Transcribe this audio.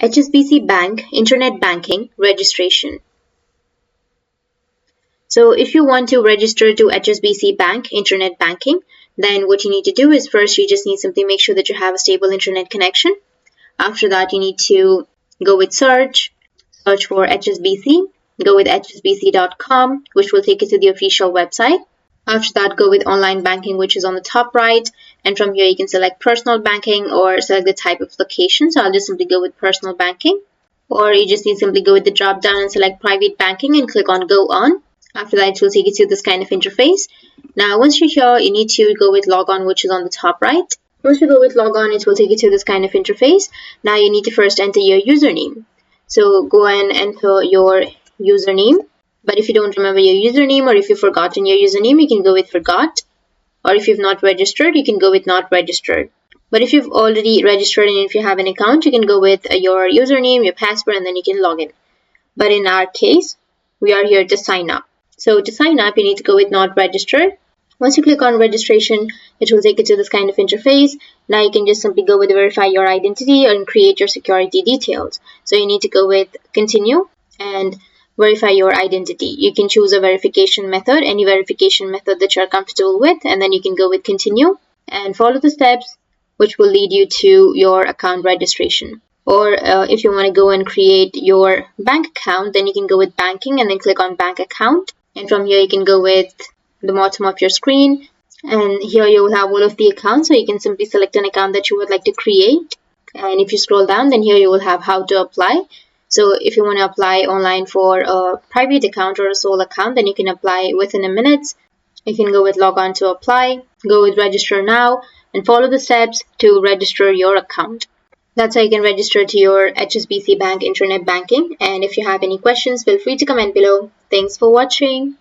HSBC Bank Internet Banking Registration. So if you want to register to HSBC Bank Internet Banking, then what you need to do is first you just need simply make sure that you have a stable internet connection. After that, you need to go with search for HSBC, go with hsbc.com, which will take you to the official website. After that, go with online banking, which is on the top right, and from here you can select personal banking or select the type of location. So I'll just simply go with personal banking, or you just need to simply go with the drop down and select private banking and click on go on. After that, it will take you to this kind of interface. Now once you're here, you need to go with log on, which is on the top right. Once you go with log on, it will take you to this kind of interface. Now you need to first enter your username. So go and enter your username. But if you don't remember your username, or if you've forgotten your username, you can go with forgot. Or if you've not registered, you can go with not registered. But if you've already registered and if you have an account, you can go with your username, your password, and then you can log in. But in our case, we are here to sign up. So to sign up, you need to go with not registered. Once you click on registration, it will take you to this kind of interface. Now you can just simply go with verify your identity and create your security details. So you need to go with continue and verify your identity. You can choose a verification method, any verification method that you're comfortable with, and then you can go with continue and follow the steps which will lead you to your account registration. Or if you want to go and create your bank account, then you can go with banking and then click on bank account. And from here you can go with the bottom of your screen, and here you will have all of the accounts. So you can simply select an account that you would like to create, and if you scroll down, then here you will have how to apply. So if you want to apply online for a private account or a sole account, then you can apply within a minute. You can go with log on to apply, go with register now, and follow the steps to register your account. That's how you can register to your HSBC Bank Internet Banking. And if you have any questions, feel free to comment below. Thanks for watching.